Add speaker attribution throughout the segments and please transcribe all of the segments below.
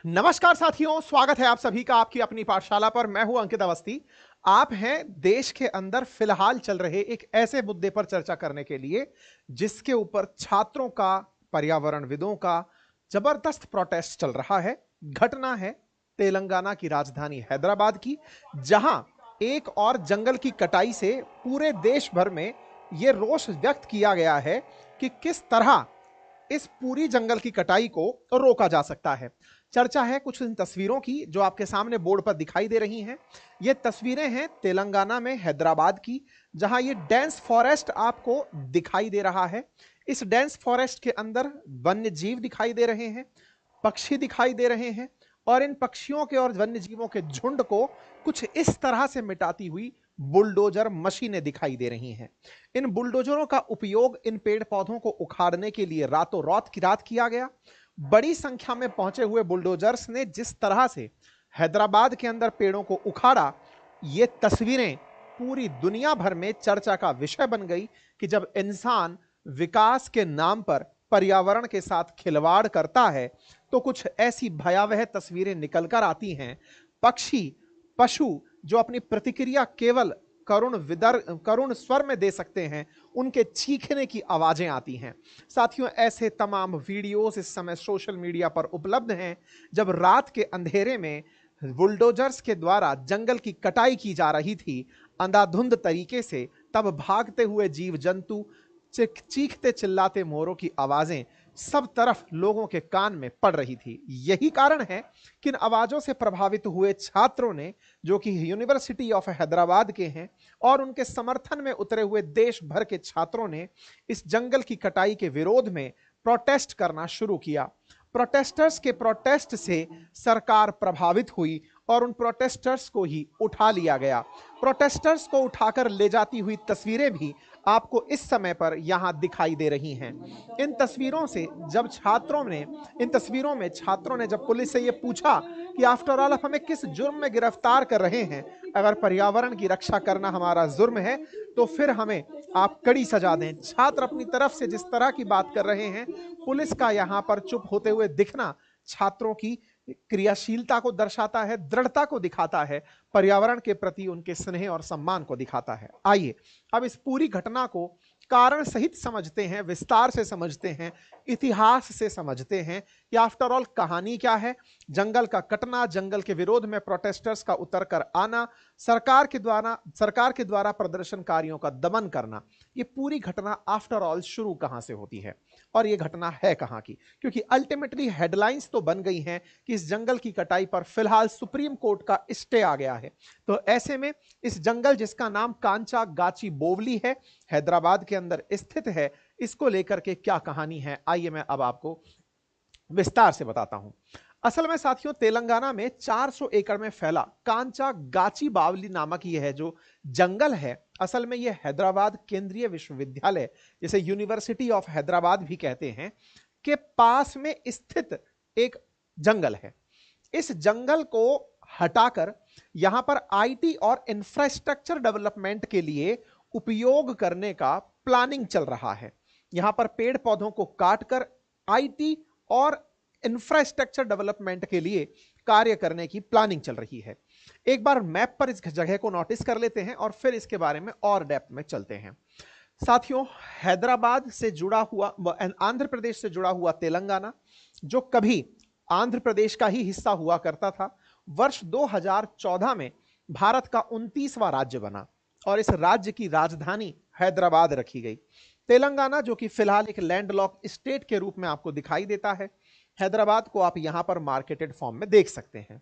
Speaker 1: नमस्कार साथियों, स्वागत है आप सभी का आपकी अपनी पाठशाला पर। मैं हूं अंकित अवस्थी। आप हैं देश के अंदर फिलहाल चल रहे एक ऐसे मुद्दे पर चर्चा करने के लिए जिसके ऊपर छात्रों का, पर्यावरणविदों का जबरदस्त प्रोटेस्ट चल रहा है। घटना है तेलंगाना की राजधानी हैदराबाद की, जहां एक और जंगल की कटाई से पूरे देश भर में यह रोष व्यक्त किया गया है कि किस तरह इस पूरी जंगल की कटाई को रोका जा सकता है। चर्चा है कुछ इन तस्वीरों की जो आपके सामने बोर्ड पर दिखाई दे रही हैं। ये तस्वीरें हैं तेलंगाना में हैदराबाद की, जहां ये डेंस फॉरेस्ट आपको दिखाई दे रहा है। इस डेंस फॉरेस्ट के अंदर वन्य जीव दिखाई दे रहे हैं, पक्षी दिखाई दे रहे हैं, और इन पक्षियों के और वन्य जीवों के झुंड को कुछ इस तरह से मिटाती हुई बुलडोजर मशीनें दिखाई दे रही हैं। इन बुलडोजरों का उपयोग इन पेड़ पौधों को उखाड़ने के लिए रातों रात किया गया। बड़ी संख्या में पहुंचे हुए बुलडोजर्स ने जिस तरह से हैदराबाद के अंदर पेड़ों को उखाड़ा, ये तस्वीरें पूरी दुनिया भर में चर्चा का विषय बन गई कि जब इंसान विकास के नाम पर पर्यावरण के साथ खिलवाड़ करता है तो कुछ ऐसी भयावह तस्वीरें निकलकर आती हैं। पक्षी, पशु जो अपनी प्रतिक्रिया केवल करुण स्वर में दे सकते हैं, उनके चीखने की आवाजें आती हैं। साथियों, ऐसे तमाम वीडियोस इस समय सोशल मीडिया पर उपलब्ध हैं जब रात के अंधेरे में बुलडोजर्स के द्वारा जंगल की कटाई की जा रही थी अंधाधुंध तरीके से। तब भागते हुए जीव जंतु, चीखते चिल्लाते मोरों की आवाजें सब तरफ लोगों के कान में पड़ रही थी। यही कारण है कि इन आवाजों से प्रभावित हुए छात्रों ने, जो कि यूनिवर्सिटी ऑफ हैदराबाद के हैं, और उनके समर्थन में उतरे हुए देश भर के छात्रों ने इस जंगल की कटाई के विरोध में प्रोटेस्ट करना शुरू किया। प्रोटेस्टर्स के प्रोटेस्ट से सरकार प्रभावित हुई और उन प्रोटेस्टर्स को ही उठा लिया गया। प्रोटेस्टर्स को उठाकर ले जाती हुई तस्वीरें भी आपको इस समय पर यहां दिखाई दे रही हैं। इन तस्वीरों से जब छात्रों ने इन तस्वीरों में छात्रों ने जब पुलिस से यह पूछा कि आफ्टर ऑल आप हमें किस जुर्म में गिरफ्तार कर रहे हैं, अगर पर्यावरण की रक्षा करना हमारा जुर्म है तो फिर हमें आप कड़ी सजा दें। छात्र अपनी तरफ से जिस तरह की बात कर रहे हैं, पुलिस का यहां पर चुप होते हुए दिखना छात्रों की क्रियाशीलता को दर्शाता है, दृढ़ता को दिखाता है, पर्यावरण के प्रति उनके स्नेह और सम्मान को दिखाता है। आइए अब इस पूरी घटना को कारण सहित समझते हैं, विस्तार से समझते हैं, इतिहास से समझते हैं कि आफ्टर ऑल कहानी क्या है। जंगल का कटना, जंगल के विरोध में प्रोटेस्टर्स का उतर कर आना, सरकार के द्वारा प्रदर्शनकारियों का दमन करना, ये पूरी घटना आफ्टर ऑल शुरू कहां से होती है और ये घटना है कहां की। क्योंकि अल्टीमेटली हेडलाइंस तो बन गई हैं कि इस जंगल की कटाई पर फिलहाल सुप्रीम कोर्ट का स्टे आ गया है। तो ऐसे में इस जंगल जिसका नाम कांचा गाची बोवली है, हैदराबाद के अंदर स्थित है, इसको लेकर के क्या कहानी है, आइए मैं अब आपको विस्तार से बताता हूं। असल में साथियों, तेलंगाना में 400 एकड़ में फैला कांचा गाची बावली नामक यह है जो जंगल है, असल में यह हैदराबाद केंद्रीय विश्वविद्यालय, जिसे यूनिवर्सिटी ऑफ हैदराबाद भी कहते हैं, के पास में स्थित एक जंगल है। इस जंगल को हटाकर यहां पर आईटी और इंफ्रास्ट्रक्चर डेवलपमेंट के लिए उपयोग करने का प्लानिंग चल रहा है। यहां पर पेड़ पौधों को काटकर आईटी और इंफ्रास्ट्रक्चर डेवलपमेंट के लिए कार्य करने की प्लानिंग चल रही है। एक बार मैप पर इस जगह को नोटिस कर लेते हैं और फिर इसके बारे में और डेप्थ में चलते हैं। साथियों, हैदराबाद से जुड़ा हुआ, आंध्र प्रदेश से जुड़ा हुआ तेलंगाना, जो कभी आंध्र प्रदेश का ही हिस्सा हुआ करता था, वर्ष 2014 में भारत का 29वां राज्य बना और इस राज्य की राजधानी हैदराबाद रखी गई। तेलंगाना, जो कि फिलहाल एक लैंडलॉक स्टेट के रूप में आपको दिखाई देता है, हैदराबाद को आप यहां पर मार्केटेड फॉर्म में देख सकते हैं।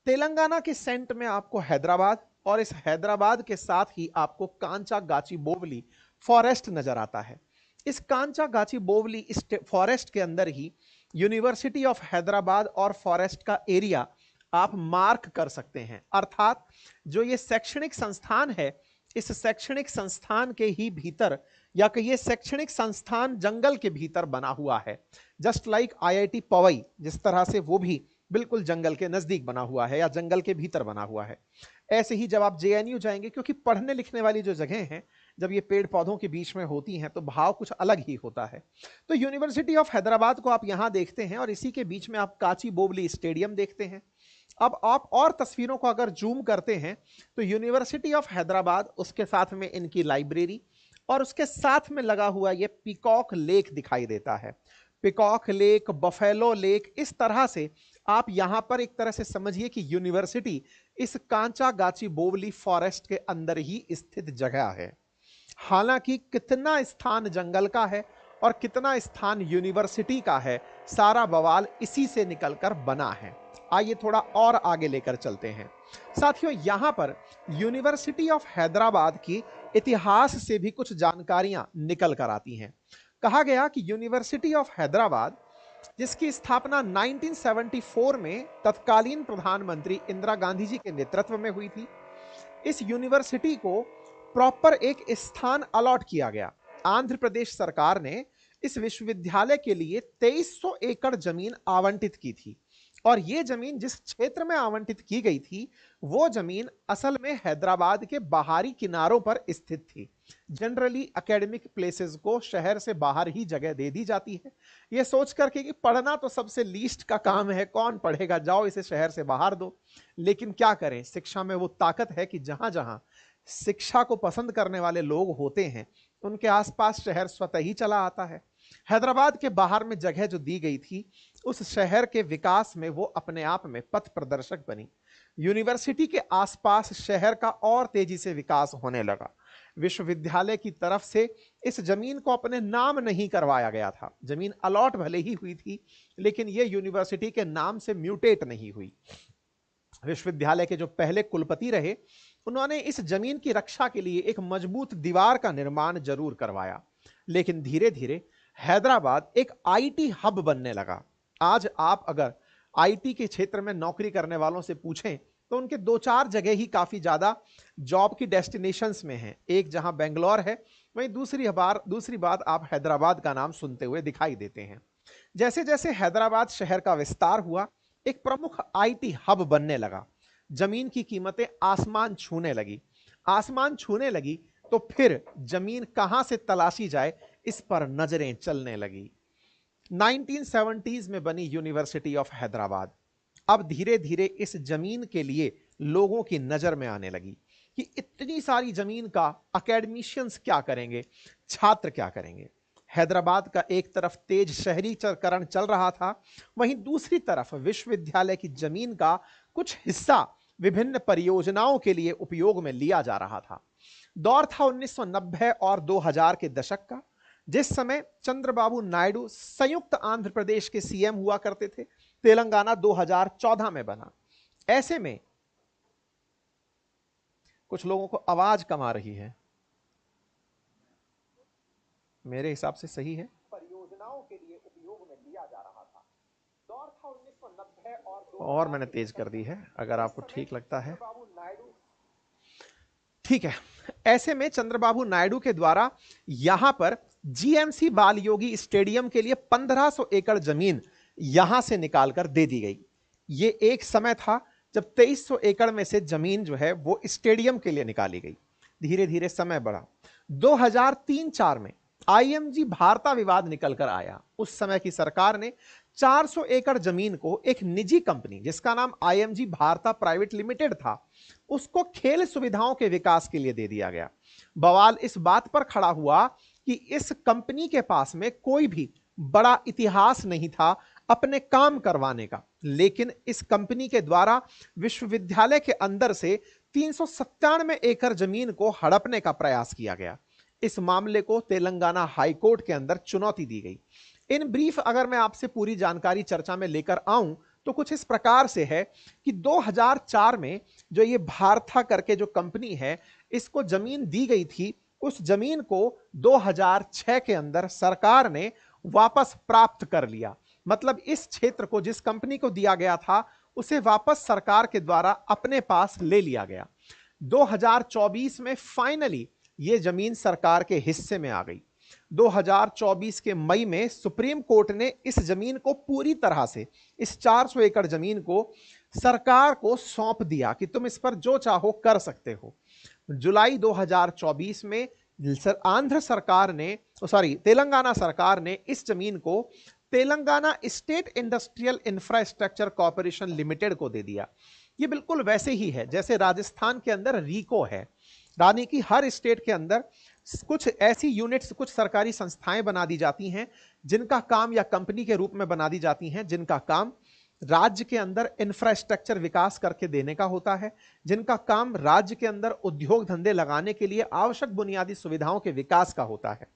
Speaker 1: तेलंगाना के सेंटर में आपको हैदराबाद और इस हैदराबाद के साथ ही आपको कांचा गाची बोवली फॉरेस्ट नजर आता है। इस कांचा गाची बोवली फॉरेस्ट के अंदर ही यूनिवर्सिटी ऑफ हैदराबाद और फॉरेस्ट का एरिया आप मार्क कर सकते हैं। अर्थात जो ये शैक्षणिक संस्थान है, इस शैक्षणिक संस्थान के ही भीतर, या कि ये शैक्षणिक संस्थान जंगल के भीतर बना हुआ है। जस्ट लाइक आईआईटी पवई, जिस तरह से वो भी बिल्कुल जंगल के नजदीक बना हुआ है या जंगल के भीतर बना हुआ है, ऐसे ही जब आप जेएनयू जाएंगे, क्योंकि पढ़ने लिखने वाली जो जगह हैं, जब ये पेड़ पौधों के बीच में होती हैं तो भाव कुछ अलग ही होता है। तो यूनिवर्सिटी ऑफ हैदराबाद को आप यहां देखते हैं और इसी के बीच में आप काची बोवली स्टेडियम देखते हैं। अब आप और तस्वीरों को अगर जूम करते हैं तो यूनिवर्सिटी ऑफ हैदराबाद, उसके साथ में इनकी लाइब्रेरी और उसके साथ में लगा हुआ ये पीकॉक लेक दिखाई देता है। पीकॉक लेक, बफेलो लेक, इस तरह से आप यहां पर एक तरह से समझिए कि यूनिवर्सिटी इस कांचा गाची बोवली फॉरेस्ट के अंदर ही स्थित जगह है। हालांकि कितना स्थान जंगल का है और कितना स्थान यूनिवर्सिटी का है, सारा बवाल इसी से निकलकर बना है। आइए थोड़ा और आगे लेकर चलते हैं। साथियों, यहां पर यूनिवर्सिटी ऑफ हैदराबाद की इतिहास से भी कुछ जानकारियां निकल कर आती हैं। कहा गया कि यूनिवर्सिटी ऑफ हैदराबाद, जिसकी स्थापना 1974 में तत्कालीन प्रधानमंत्री इंदिरा गांधी जी के नेतृत्व में हुई थी, इस यूनिवर्सिटी को प्रॉपर एक स्थान अलॉट किया गया। आंध्र प्रदेश सरकार ने इस विश्वविद्यालय के लिए 2300 एकड़ जमीन आवंटित की थी और यह जमीन जिस क्षेत्र में आवंटित की गई थी वो जमीन असल में हैदराबाद के बाहरी किनारों पर स्थित थी। जनरली एकेडमिक प्लेसेस को शहर से बाहर ही जगह दे दी जाती है, यह सोच करके कि पढ़ना तो सबसे लीस्ट का काम है, कौन पढ़ेगा, जाओ इसे शहर से बाहर दो। लेकिन क्या करें, शिक्षा में वो ताकत है कि जहां जहां शिक्षा को पसंद करने वाले लोग होते हैं उनके आसपास शहर स्वतः ही चला आता है। हैदराबाद के बाहर में जगह जो दी गई थी, उस शहर के विकास में वो अपने आप में पथ प्रदर्शक बनी। यूनिवर्सिटी के आसपास शहर का और तेजी से विकास होने लगा। विश्वविद्यालय की तरफ से इस जमीन को अपने नाम नहीं करवाया गया था। जमीन अलॉट भले ही हुई थी लेकिन यह यूनिवर्सिटी के नाम से म्यूटेट नहीं हुई। विश्वविद्यालय के जो पहले कुलपति रहे, उन्होंने इस जमीन की रक्षा के लिए एक मजबूत दीवार का निर्माण जरूर करवाया। लेकिन धीरे धीरे हैदराबाद एक आईटी हब बनने लगा। आज आप अगर आईटी के क्षेत्र में नौकरी करने वालों से पूछें तो उनके दो चार जगह ही काफी ज्यादा जॉब की डेस्टिनेशंस में हैं। एक जहां बेंगलोर है, वहीं दूसरी बात आप हैदराबाद का नाम सुनते हुए दिखाई देते हैं। जैसे जैसे हैदराबाद शहर का विस्तार हुआ, एक प्रमुख आईटी हब बनने लगा। जमीन की कीमतें आसमान छूने लगी तो फिर जमीन कहां से तलाशी जाए इस पर नजरें चलने लगी। 1970s में बनी यूनिवर्सिटी ऑफ हैदराबाद अब धीरे धीरे इस जमीन के लिए लोगों की नजर में आने लगी कि इतनी सारी जमीन का एकेडमिशियंस क्या करेंगे, छात्र क्या करेंगे। हैदराबाद का एक तरफ तेज शहरीकरण चल रहा था, वहीं दूसरी तरफ विश्वविद्यालय की जमीन का कुछ हिस्सा विभिन्न परियोजनाओं के लिए उपयोग में लिया जा रहा था। दौर था 1990 और 2000 के दशक का, जिस समय चंद्रबाबू नायडू संयुक्त आंध्र प्रदेश के सीएम हुआ करते थे। तेलंगाना 2014 में बना। ऐसे में कुछ लोगों को आवाज कम आ रही है, मेरे हिसाब से सही है। परियोजनाओं के लिए उपयोग में लिया जा रहा था। दौर था 1990 और मैंने तेज कर दी है अगर आपको ठीक लगता है। ठीक है। ऐसे में चंद्रबाबू नायडू के द्वारा यहां पर जीएमसी बाल योगी स्टेडियम के लिए 1500 एकड़ जमीन यहां से निकालकर दे दी गई। यह एक समय था जब 2300 एकड़ में से जमीन जो है वो स्टेडियम के लिए निकाली गई। धीरे धीरे समय बढ़ा। 2003-4 में आईएमजी भारता विवाद निकलकर आया। उस समय की सरकार ने 400 एकड़ जमीन को एक निजी कंपनी, जिसका नाम आईएमजी भारता प्राइवेट लिमिटेड था, उसको खेल सुविधाओं के विकास के लिए दे दिया गया। बवाल इस बात पर खड़ा हुआ कि इस कंपनी के पास में कोई भी बड़ा इतिहास नहीं था अपने काम करवाने का, लेकिन इस कंपनी के द्वारा विश्वविद्यालय के अंदर से 397 एकड़ जमीन को हड़पने का प्रयास किया गया। इस मामले को तेलंगाना हाई कोर्ट के अंदर चुनौती दी गई। इन ब्रीफ अगर मैं आपसे पूरी जानकारी चर्चा में लेकर आऊं तो कुछ इस प्रकार से है कि 2004 में जो ये भारता करके जो कंपनी है, इसको जमीन दी गई थी। उस जमीन को 2006 के अंदर सरकार ने वापस प्राप्त कर लिया। मतलब इस क्षेत्र को जिस कंपनी को दिया गया था उसे वापस सरकार के द्वारा अपने पास ले लिया गया। 2024 में फाइनली ये जमीन सरकार के हिस्से में आ गई। 2024 के मई में सुप्रीम कोर्ट ने इस जमीन को पूरी तरह से, इस 400 एकड़ जमीन को सरकार को सौंप दिया कि तुम इस पर जो चाहो कर सकते हो। जुलाई 2024 में आंध्र सरकार ने, सॉरी तेलंगाना सरकार ने इस जमीन को Telangana state industrial infrastructure corporation limited को दे दिया। ये बिल्कुल वैसे ही है जैसे राजस्थान के अंदर रीको है, यानी कि हर स्टेट के अंदर कुछ ऐसी यूनिट्स, कुछ सरकारी संस्थाएं बना दी जाती हैं जिनका काम, या कंपनी के रूप में बना दी जाती हैं जिनका काम राज्य के अंदर इंफ्रास्ट्रक्चर विकास करके देने का होता है, जिनका काम राज्य के अंदर उद्योग धंधे लगाने के लिए आवश्यक बुनियादी सुविधाओं के विकास का होता है।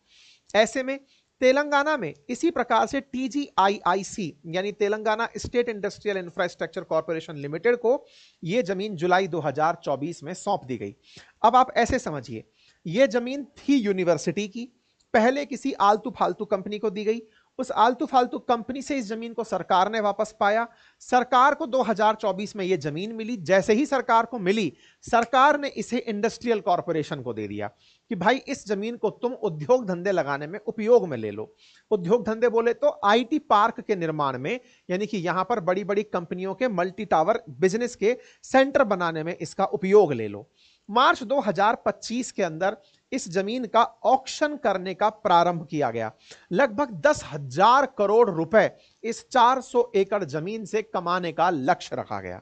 Speaker 1: ऐसे में तेलंगाना में इसी प्रकार से TGIIC यानी Telangana state industrial infrastructure corporation limited को यह जमीन जुलाई 2024 में सौंप दी गई। अब आप ऐसे समझिए, यह जमीन थी यूनिवर्सिटी की, पहले किसी आलतू फालतू कंपनी को दी गई, उस आलतू फालतू कंपनी से इस जमीन को सरकार ने वापस पाया, सरकार को 2024 में यह जमीन मिली। जैसे ही सरकार को मिली, सरकार ने इसे इंडस्ट्रियल कॉर्पोरेशन को दे दिया कि भाई इस जमीन को तुम उद्योग धंधे लगाने में उपयोग में ले लो। उद्योग धंधे बोले तो IT पार्क के निर्माण में, यानी कि यहां पर बड़ी बड़ी कंपनियों के मल्टी टावर बिजनेस के सेंटर बनाने में इसका उपयोग ले लो। मार्च 2025 के अंदर इस जमीन का ऑक्शन करने का प्रारंभ किया गया। लगभग 10,000 करोड़ रुपए इस 400 एकड़ जमीन से कमाने का लक्ष्य रखा गया।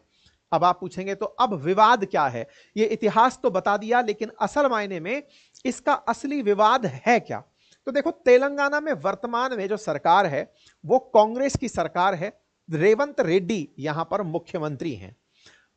Speaker 1: अब आप पूछेंगे तो अब विवाद क्या है? ये इतिहास तो बता दिया, लेकिन असल मायने में इसका असली विवाद है क्या? तो देखो, तेलंगाना में वर्तमान में जो सरकार है वो कांग्रेस की सरकार है। रेवंत रेड्डी यहां पर मुख्यमंत्री हैं।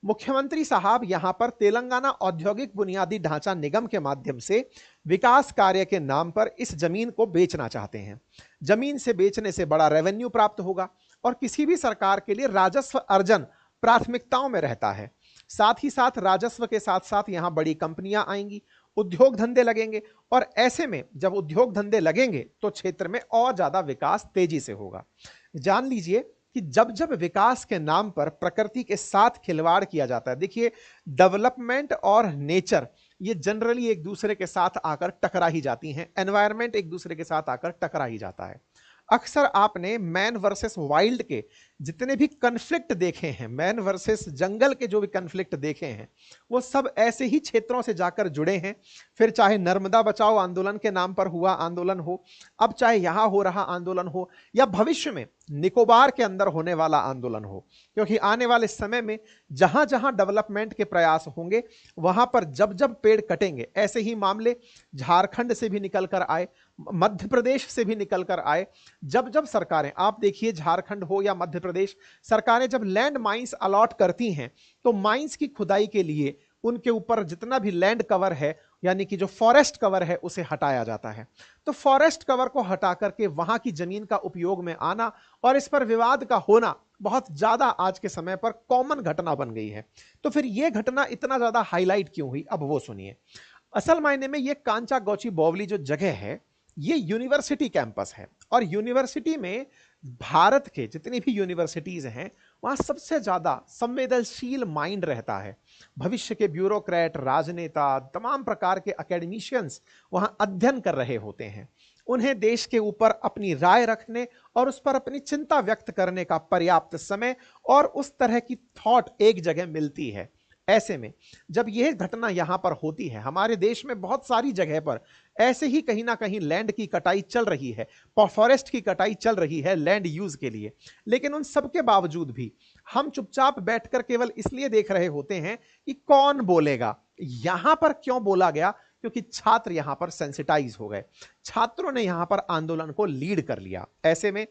Speaker 1: मुख्यमंत्री साहब यहां पर तेलंगाना औद्योगिक बुनियादी ढांचा निगम के माध्यम से विकास कार्य के नाम पर इस जमीन को बेचना चाहते हैं। जमीन से बेचने से बड़ा रेवेन्यू प्राप्त होगा और किसी भी सरकार के लिए राजस्व अर्जन प्राथमिकताओं में रहता है। साथ ही साथ राजस्व के साथ साथ यहां बड़ी कंपनियां आएंगी, उद्योग धंधे लगेंगे, और ऐसे में जब उद्योग धंधे लगेंगे तो क्षेत्र में और ज्यादा विकास तेजी से होगा। जान लीजिए कि जब जब विकास के नाम पर प्रकृति के साथ खिलवाड़ किया जाता है, देखिए डेवलपमेंट और नेचर ये जनरली एक दूसरे के साथ आकर टकरा ही जाती हैं, एनवायरनमेंट एक दूसरे के साथ आकर टकरा ही जाता है। अक्सर आपने मैन वर्सेस वाइल्ड के जितने भी कन्फ्लिक्ट देखे हैं, मैन वर्सेस जंगल के जो भी कन्फ्लिक्ट देखे हैं, वो सब ऐसे ही क्षेत्रों से जाकर जुड़े हैं। फिर चाहे नर्मदा बचाओ आंदोलन के नाम पर हुआ आंदोलन हो, अब चाहे यहां हो रहा आंदोलन हो, या भविष्य में निकोबार के अंदर होने वाला आंदोलन हो, क्योंकि आने वाले समय में जहां जहां डेवलपमेंट के प्रयास होंगे वहां पर जब जब पेड़ कटेंगे, ऐसे ही मामले झारखंड से भी निकल कर आए, मध्य प्रदेश से भी निकल कर आए। जब जब सरकारें, आप देखिए झारखंड हो या मध्य प्रदेश, सरकारें जब लैंड माइंस अलॉट करती हैं तो माइंस की खुदाई के लिए उनके ऊपर जितना भी लैंड कवर है, यानी कि जो फॉरेस्ट कवर है, उसे हटाया जाता है। तो फॉरेस्ट कवर को हटा करके वहां की जमीन का उपयोग में आना और इस पर विवाद का होना बहुत ज्यादा आज के समय पर कॉमन घटना बन गई है। तो फिर यह घटना इतना ज्यादा हाईलाइट क्यों हुई, अब वो सुनिए। असल मायने में यह कांचागौची बावली जो जगह है, ये यूनिवर्सिटी कैंपस है, और यूनिवर्सिटी में भारत के जितनी भी यूनिवर्सिटीज हैं वहां सबसे ज्यादा संवेदनशील माइंड रहता है। भविष्य के ब्यूरोक्रेट, राजनेता, तमाम प्रकार के एकेडमिशियंस वहां अध्ययन कर रहे होते हैं। उन्हें देश के ऊपर अपनी राय रखने और उस पर अपनी चिंता व्यक्त करने का पर्याप्त समय और उस तरह की थॉट एक जगह मिलती है। ऐसे में जब यह घटना यहां पर होती है, हमारे देश में बहुत सारी जगह पर ऐसे ही कहीं ना कहीं लैंड की कटाई चल रही है, फॉरेस्ट की कटाई चल रही है लैंड यूज के लिए, लेकिन उन सब के बावजूद भी हम चुपचाप बैठकर केवल इसलिए देख रहे होते हैं कि कौन बोलेगा। यहां पर क्यों बोला गया? क्योंकि छात्र यहां पर सेंसिटाइज हो गए, छात्रों ने यहां पर आंदोलन को लीड कर लिया। ऐसे में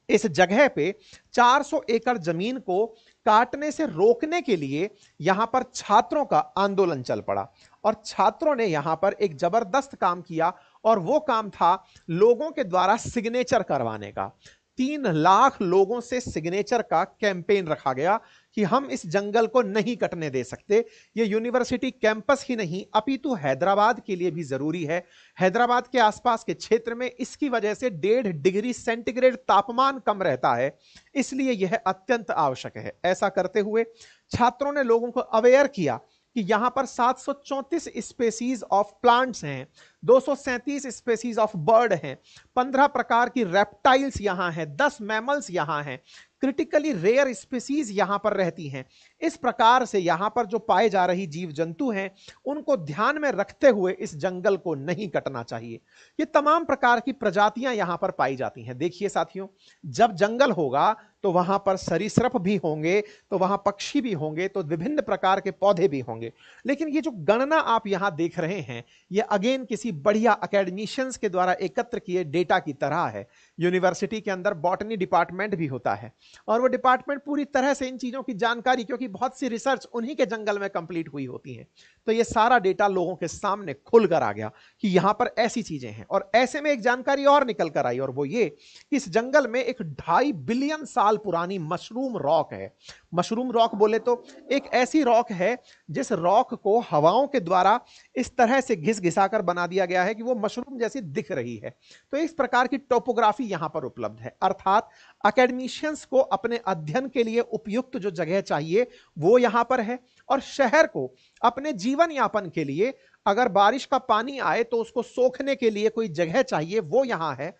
Speaker 1: इस जगह पे 400 एकड़ जमीन को काटने से रोकने के लिए यहां पर छात्रों का आंदोलन चल पड़ा, और छात्रों ने यहां पर एक जबरदस्त काम किया, और वो काम था लोगों के द्वारा सिग्नेचर करवाने का। 3 लाख लोगों से सिग्नेचर का कैंपेन रखा गया कि हम इस जंगल को नहीं कटने दे सकते। ये यूनिवर्सिटी कैंपस ही नहीं अपितु हैदराबाद के लिए भी जरूरी है। हैदराबाद के आसपास के क्षेत्र में इसकी वजह से 1.5 डिग्री सेंटीग्रेड तापमान कम रहता है, इसलिए यह अत्यंत आवश्यक है। ऐसा करते हुए छात्रों ने लोगों को अवेयर किया कि यहां पर 734 स्पेसीज ऑफ प्लांट्स हैं, 237 स्पेसीज ऑफ बर्ड हैं, 15 प्रकार की रेप्टाइल्स यहां हैं, 10 मैमल्स यहां हैं, क्रिटिकली रेयर स्पीसीज यहां पर रहती हैं। इस प्रकार से यहां पर जो पाए जा रही जीव जंतु हैं उनको ध्यान में रखते हुए इस जंगल को नहीं कटना चाहिए। ये तमाम प्रकार की प्रजातियां यहां पर पाई जाती हैं। देखिए साथियों, जब जंगल होगा तो वहां पर सरीसृप भी होंगे, तो वहां पक्षी भी होंगे, तो विभिन्न प्रकार के पौधे भी होंगे। लेकिन ये जो गणना आप यहां देख रहे हैं, ये अगेन किसी बढ़िया एकेडमिशियंस के द्वारा एकत्र किए डेटा की तरह है। यूनिवर्सिटी के अंदर बॉटनी डिपार्टमेंट भी होता है और वो डिपार्टमेंट पूरी तरह से इन चीजों की जानकारी, क्योंकि बहुत सी रिसर्च उन्हीं के जंगल में कंप्लीट हुई होती है, तो ये सारा डेटा लोगों के सामने खुलकर आ गया कि यहां पर ऐसी चीजें हैं। और ऐसे में एक जानकारी और निकल कर आई, और वो ये कि इस जंगल में एक 2.5 बिलियन साल पुरानी मशरूम रॉक है। मशरूम रॉक बोले तो एक ऐसी रॉक है जिस रॉक को हवाओं के द्वारा इस तरह से घिस घिसाकर बना दिया गया है कि वो मशरूम जैसी दिख रही है। तो इस प्रकार की टोपोग्राफी यहां पर उपलब्ध है, अर्थात एकेडमिशियंस को अपने अध्ययन के लिए उपयुक्त जो जगह चाहिए वो यहां पर है, और शहर को अपने जीवन यापन के लिए अगर बारिश का पानी आए तो उसको सोखने के लिए कोई जगह चाहिए, वो यहां है।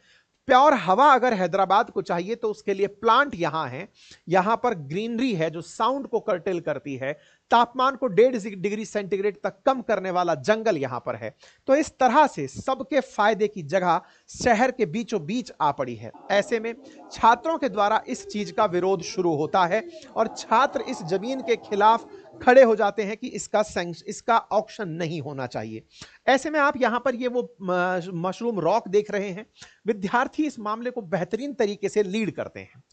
Speaker 1: प्योर हवा अगर हैदराबाद को चाहिए तो उसके लिए प्लांट यहां है। यहां पर ग्रीनरी है जो साउंड को कर्टेल करती है, तापमान को 1.5 डिग्री सेंटीग्रेड तक कम करने वाला जंगल यहां पर है। तो इस तरह से सबके फायदे की जगह शहर के बीचों बीच आ पड़ी है। ऐसे में छात्रों के द्वारा इस चीज का विरोध शुरू होता है और छात्र इस जमीन के खिलाफ खड़े हो जाते हैं कि इसका ऑक्शन नहीं होना चाहिए। ऐसे में आप यहां पर ये वो मशरूम रॉक देख रहे हैं। विद्यार्थी इस मामले को बेहतरीन तरीके से लीड करते हैं।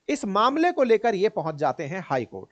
Speaker 1: इस मामले को लेकर ये पहुंच जाते हैं हाई कोर्ट।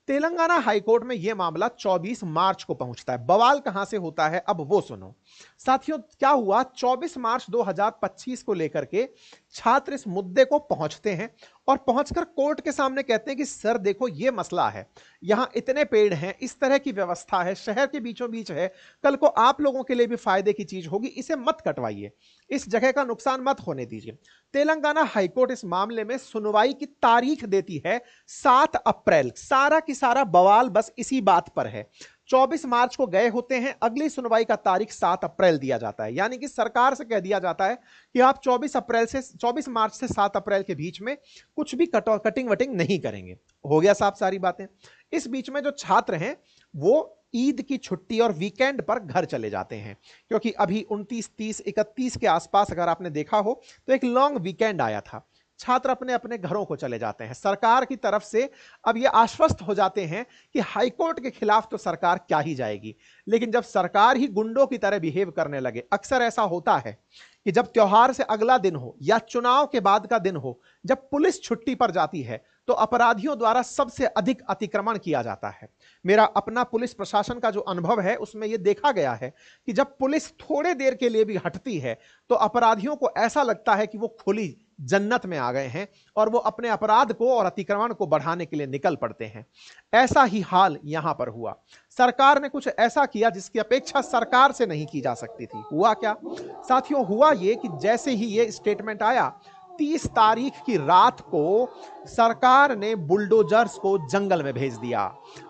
Speaker 1: तेलंगाना हाईकोर्ट में यह मामला 24 मार्च को पहुंचता है। बवाल कहां से होता है अब वो सुनो साथियों। क्या हुआ, 24 मार्च 2025 को लेकर के छात्र इस मुद्दे को पहुंचते हैं और पहुंचकर कोर्ट के सामने कहते हैं कि सर देखो ये मसला है, यहां इतने पेड़ हैं, इस तरह की व्यवस्था है, शहर के बीचों बीच है, कल को आप लोगों के लिए भी फायदे की चीज होगी, इसे मत कटवाइए, इस जगह का नुकसान मत होने दीजिए। तेलंगाना हाईकोर्ट इस मामले में सुनवाई की तारीख देती है 7 अप्रैल। सारा की सारा बवाल बस इसी बात पर है। 24 मार्च को गए होते हैं, अगली सुनवाई का तारीख 7 अप्रैल दिया जाता है। यानी कि सरकार से कह दिया जाता है कि आप 24 मार्च से 7 अप्रैल के बीच में कुछ भी कटिंग वटिंग नहीं करेंगे। हो गया साफ सारी बातें। इस बीच में जो छात्र हैं वो ईद की छुट्टी और वीकेंड पर घर चले जाते हैं, क्योंकि अभी 29, 30, 31 के आसपास अगर आपने देखा हो तो एक लॉन्ग वीकेंड आया था। छात्र अपने अपने घरों को चले जाते हैं। सरकार की तरफ से अब ये आश्वस्त हो जाते हैं कि हाईकोर्ट के खिलाफ तो सरकार क्या ही जाएगी, लेकिन जब सरकार ही गुंडों की तरह बिहेव करने लगे, अक्सर ऐसा होता है कि जब त्योहार से अगला दिन हो या चुनाव के बाद का दिन हो, जब पुलिस छुट्टी पर जाती है तो अपराधियों द्वारा सबसे अधिक अतिक्रमण किया जाता है। मेरा अपना पुलिस प्रशासन का जो अनुभव है उसमें यह देखा गया है कि जब पुलिस थोड़े देर के लिए भी हटती है तो अपराधियों को ऐसा लगता है कि वो खुली जन्नत में आ गए हैं और वो अपने अपराध को और अतिक्रमण को बढ़ाने के लिए निकल पड़ते हैं। ऐसा ही हाल यहां पर हुआ। सरकार ने कुछ ऐसा किया जिसकी अपेक्षा सरकार से नहीं की जा सकती थी। हुआ क्या साथियों, हुआ ये कि जैसे ही ये स्टेटमेंट आया, 30 तारीख की रात को सरकार ने बुलडोजर्स को जंगल में भेज दिया।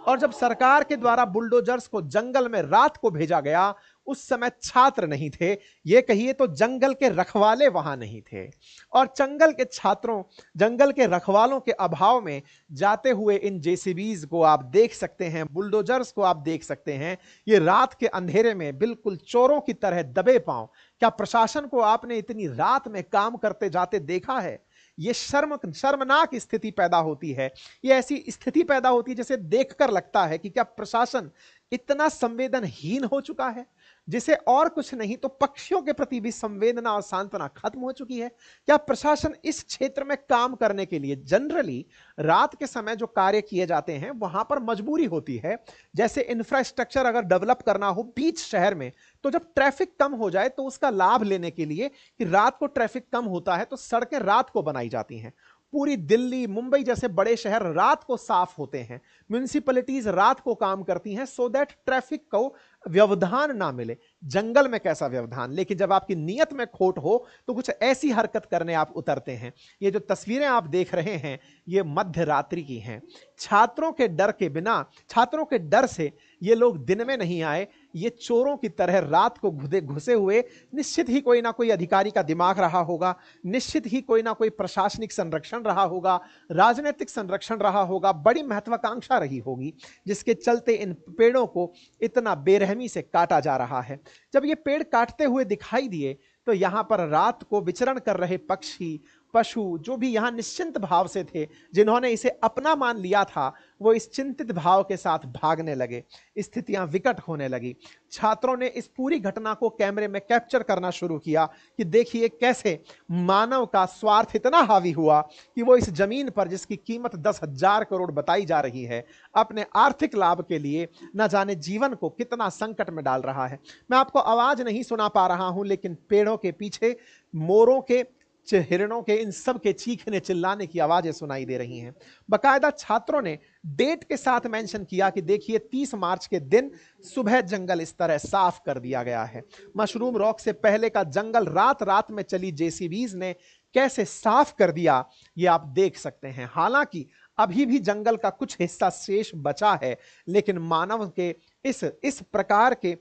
Speaker 1: और जब सरकार के द्वारा बुलडोजर्स को जंगल में रात को भेजा गया, उस समय छात्र नहीं थे, ये कहिए तो जंगल के रखवाले वहां नहीं थे। और जंगल के छात्रों, जंगल के रखवालों के अभाव में जाते हुए इन जेसीबीज को आप देख सकते हैं, बुलडोजर्स को आप देख सकते हैं, ये रात के अंधेरे में बिल्कुल चोरों की तरह दबे पांव। क्या प्रशासन को आपने इतनी रात में काम करते जाते देखा है? ये शर्मनाक स्थिति पैदा होती है। ये ऐसी स्थिति पैदा होती है जैसे देखकर लगता है कि क्या प्रशासन इतना संवेदनहीन हो चुका है, जिसे और कुछ नहीं तो पक्षियों के प्रति भी संवेदना और सांत्वना खत्म हो चुकी है। क्या प्रशासन इस क्षेत्र में काम करने के लिए, जनरली रात के समय जो कार्य किए जाते हैं वहां पर मजबूरी होती है, जैसे इंफ्रास्ट्रक्चर अगर डेवलप करना हो बीच शहर में, तो जब ट्रैफिक कम हो जाए तो उसका लाभ लेने के लिए कि रात को ट्रैफिक कम होता है तो सड़कें रात को बनाई जाती हैं। पूरी दिल्ली, मुंबई जैसे बड़े शहर रात को साफ होते हैं, म्युनिसिपैलिटीज रात को काम करती हैं सो दैट ट्रैफिक को व्यवधान ना मिले। जंगल में कैसा व्यवधान, लेकिन जब आपकी नीयत में खोट हो तो कुछ ऐसी हरकत करने आप उतरते हैं। ये जो तस्वीरें आप देख रहे हैं ये मध्य रात्रि की हैं। छात्रों के डर के बिना, छात्रों के डर से ये लोग दिन में नहीं आए, ये चोरों की तरह रात को घुसे हुए। निश्चित ही कोई ना कोई अधिकारी का दिमाग रहा होगा, निश्चित ही कोई ना कोई प्रशासनिक संरक्षण रहा होगा, राजनीतिक संरक्षण रहा होगा, बड़ी महत्वाकांक्षा रही होगी, जिसके चलते इन पेड़ों को इतना बेरहमी से काटा जा रहा है। जब ये पेड़ काटते हुए दिखाई दिए तो यहां पर रात को विचरण कर रहे पक्षी, पशु, जो भी यहां निश्चिंत भाव से थे, जिन्होंने इसे अपना मान लिया था, वो इस चिंतित भाव के साथ भागने लगे। स्थितियां विकट होने लगी। छात्रों ने इस पूरी घटना को कैमरे में कैप्चर करना शुरू किया कि देखिए कैसे मानव का स्वार्थ इतना हावी हुआ कि वो इस जमीन पर जिसकी कीमत 10,000 करोड़ बताई जा रही है, अपने आर्थिक लाभ के लिए न जाने जीवन को कितना संकट में डाल रहा है। मैं आपको आवाज नहीं सुना पा रहा हूं, लेकिन पेड़ों के पीछे मोरों के, हिरणों के, इन सब के चीखने चिल्लाने की आवाजें सुनाई दे रही हैं। बकायदा छात्रों ने डेट के साथ मेंशन किया कि देखिए 30 मार्च के दिन सुबह जंगल इस तरह साफ कर दिया गया है। मशरूम रॉक से पहले का जंगल रात रात में चली जेसीबीज ने कैसे साफ कर दिया, ये आप देख सकते हैं। हालांकि अभी भी जंगल का कुछ हिस्सा शेष बचा है, लेकिन मानव के इस प्रकार के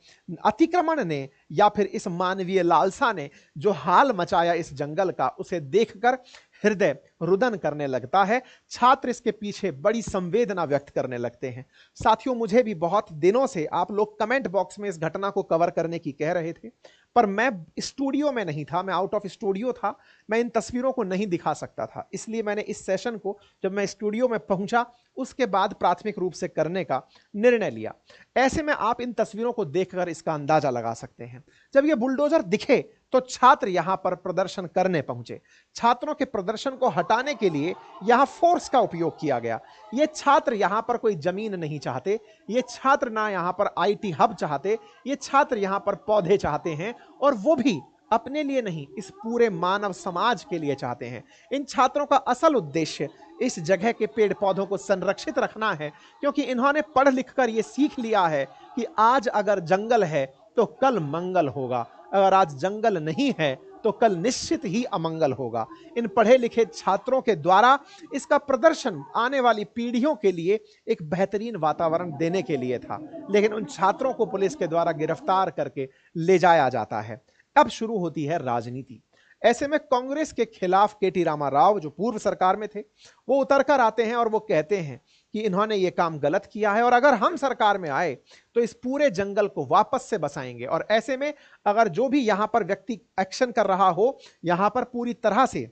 Speaker 1: अतिक्रमण ने या फिर इस मानवीय लालसा ने जो हाल मचाया इस जंगल का, उसे देखकर हृदय रुदन करने लगता है। छात्र इसके पीछे बड़ी संवेदना व्यक्त करने लगते हैं। साथियों, मुझे भी बहुत दिनों से आप लोग कमेंट बॉक्स में इस घटना को कवर करने की कह रहे थे, पर मैं स्टूडियो में नहीं था, मैं आउट ऑफ स्टूडियो था, मैं इन तस्वीरों को नहीं दिखा सकता था। इसलिए मैंने इस सेशन को जब मैं स्टूडियो में पहुंचा उसके बाद प्राथमिक रूप से करने का निर्णय लिया। ऐसे में आप इन तस्वीरों को देखकर इसका अंदाजा लगा सकते हैं। जब ये बुलडोजर दिखे तो छात्र यहां पर प्रदर्शन करने पहुंचे। छात्रों के प्रदर्शन को हटाने के लिए यहां फोर्स का उपयोग किया गया। ये छात्र यहां पर कोई जमीन नहीं चाहते, ये छात्र ना यहां पर आईटी हब चाहते, ये छात्र यहां पर पौधे चाहते हैं, और वो भी अपने लिए नहीं, इस पूरे मानव समाज के लिए चाहते हैं। इन छात्रों का असल उद्देश्य इस जगह के पेड़ पौधों को संरक्षित रखना है, क्योंकि इन्होंने पढ़ लिखकर यह सीख लिया है कि आज अगर जंगल है तो कल मंगल होगा, अगर आज जंगल नहीं है तो कल निश्चित ही अमंगल होगा। इन पढ़े लिखे छात्रों के द्वारा इसका प्रदर्शन आने वाली पीढ़ियों के लिए एक बेहतरीन वातावरण देने के लिए था, लेकिन उन छात्रों को पुलिस के द्वारा गिरफ्तार करके ले जाया जाता है। अब शुरू होती है राजनीति। ऐसे में कांग्रेस के खिलाफ केटी रामाराव, जो पूर्व सरकार में थे, वो उतरकर आते हैं और वो कहते हैं कि इन्होंने ये काम गलत किया है, और अगर हम सरकार में आए तो इस पूरे जंगल को वापस से बसाएंगे। और ऐसे में अगर जो भी यहां पर व्यक्ति एक्शन कर रहा हो, यहां पर पूरी तरह से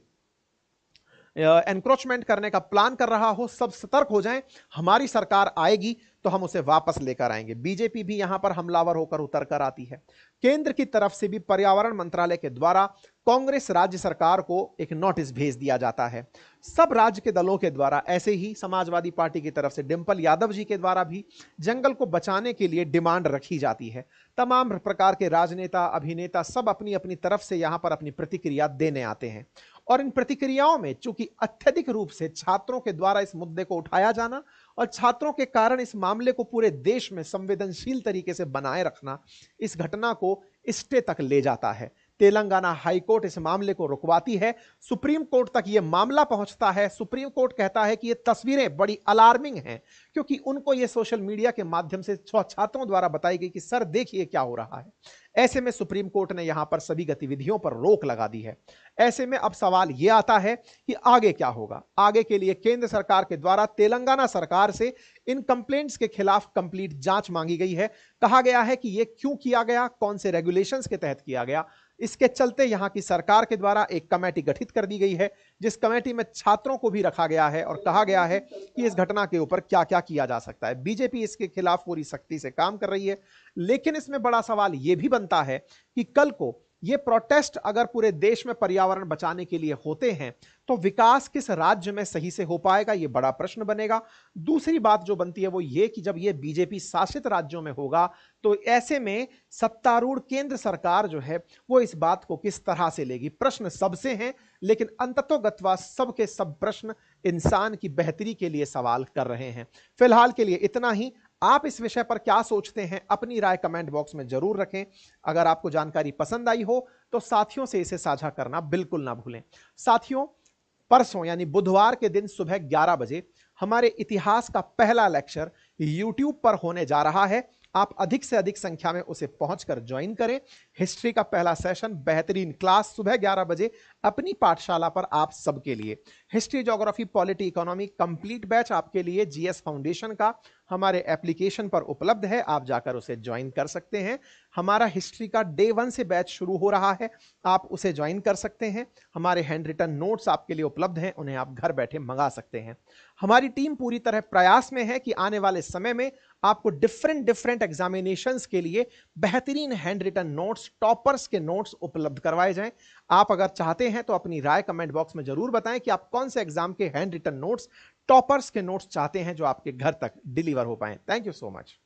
Speaker 1: एनक्रोचमेंट करने का प्लान कर रहा हो, सब सतर्क हो जाएं, हमारी सरकार आएगी तो हम उसे वापस लेकर आएंगे। बीजेपी भी यहां पर हमलावर होकर उतर कर आती है। केंद्र की तरफ से भी पर्यावरण मंत्रालय के द्वारा कांग्रेस राज्य सरकार को एक नोटिस भेज दिया जाता है। सब राज्य के दलों के द्वारा, ऐसे ही समाजवादी पार्टी की तरफ से डिंपल यादव जी के द्वारा भी जंगल को बचाने के लिए डिमांड रखी जाती है। तमाम प्रकार के राजनेता, अभिनेता सब अपनी अपनी तरफ से यहां पर अपनी प्रतिक्रिया देने आते हैं, और इन प्रतिक्रियाओं में चूंकि अत्यधिक रूप से छात्रों के द्वारा इस मुद्दे को उठाया जाना और छात्रों के कारण इस मामले को पूरे देश में संवेदनशील तरीके से बनाए रखना इस घटना को स्टे तक ले जाता है। तेलंगाना हाईकोर्ट इस मामले को रुकवाती है, सुप्रीम कोर्ट तक यह मामला पहुंचता है। सुप्रीम कोर्ट कहता है कि ये तस्वीरें बड़ी अलार्मिंग हैं, क्योंकि उनको ये सोशल मीडिया के माध्यम से छात्रों द्वारा बताई गई कि सर देखिए क्या हो रहा है। ऐसे में सुप्रीम कोर्ट ने यहां पर सभी गतिविधियों पर रोक लगा दी है। ऐसे में अब सवाल यह आता है कि आगे क्या होगा। आगे के लिए केंद्र सरकार के द्वारा तेलंगाना सरकार से इन कंप्लेंट्स के खिलाफ कंप्लीट जांच मांगी गई है। कहा गया है कि यह क्यों किया गया, कौन से रेगुलेशंस के तहत किया गया। इसके चलते यहां की सरकार के द्वारा एक कमेटी गठित कर दी गई है, जिस कमेटी में छात्रों को भी रखा गया है और कहा गया है कि इस घटना के ऊपर क्या क्या किया जा सकता है। बीजेपी इसके खिलाफ पूरी सख्ती से काम कर रही है, लेकिन इसमें बड़ा सवाल यह भी बनता है कि कल को ये प्रोटेस्ट अगर पूरे देश में पर्यावरण बचाने के लिए होते हैं तो विकास किस राज्य में सही से हो पाएगा, ये बड़ा प्रश्न बनेगा। दूसरी बात जो बनती है वो ये कि जब ये बीजेपी शासित राज्यों में होगा तो ऐसे में सत्तारूढ़ केंद्र सरकार जो है वो इस बात को किस तरह से लेगी। प्रश्न सबसे हैं, लेकिन अंततोगत्वा सबके सब प्रश्न इंसान की बेहतरी के लिए सवाल कर रहे हैं। फिलहाल के लिए इतना ही। आप इस विषय पर क्या सोचते हैं, अपनी राय कमेंट बॉक्स में जरूर रखें। अगर आपको जानकारी पसंद आई हो तो साथियों से इसे साझा करना बिल्कुल ना भूलें। साथियों, परसों यानी बुधवार के दिन सुबह 11 बजे हमारे इतिहास का पहला लेक्चर YouTube पर होने जा रहा है। आप अधिक से अधिक संख्या में उसे पहुंचकर ज्वाइन करें। हिस्ट्री का पहला सेशन, बेहतरीन क्लास, सुबह 11 बजे अपनी पाठशाला पर आप सबके लिए। History, geography, polity, economy complete batch आपके लिए जीएस फाउंडेशन का हमारे एप्लीकेशन पर उपलब्ध है, आप जाकर उसे ज्वाइन कर सकते हैं। हमारा हिस्ट्री का डे 1 से बैच शुरू हो रहा है, आप उसे ज्वाइन कर सकते हैं। हमारे हैंड रिटन नोट्स आपके लिए उपलब्ध हैं, उन्हें आप घर बैठे मंगा सकते हैं। हमारी टीम पूरी तरह प्रयास में है कि आने वाले समय में आपको डिफरेंट एग्जामिनेशंस के लिए बेहतरीन हैंड रिटन नोट्स, टॉपर्स के नोट्स उपलब्ध करवाए जाएं। आप अगर चाहते हैं तो अपनी राय कमेंट बॉक्स में जरूर बताएं कि आप कौन से एग्जाम के हैंड रिटन नोट्स, टॉपर्स के नोट्स चाहते हैं जो आपके घर तक डिलीवर हो पाए। Thank you so much.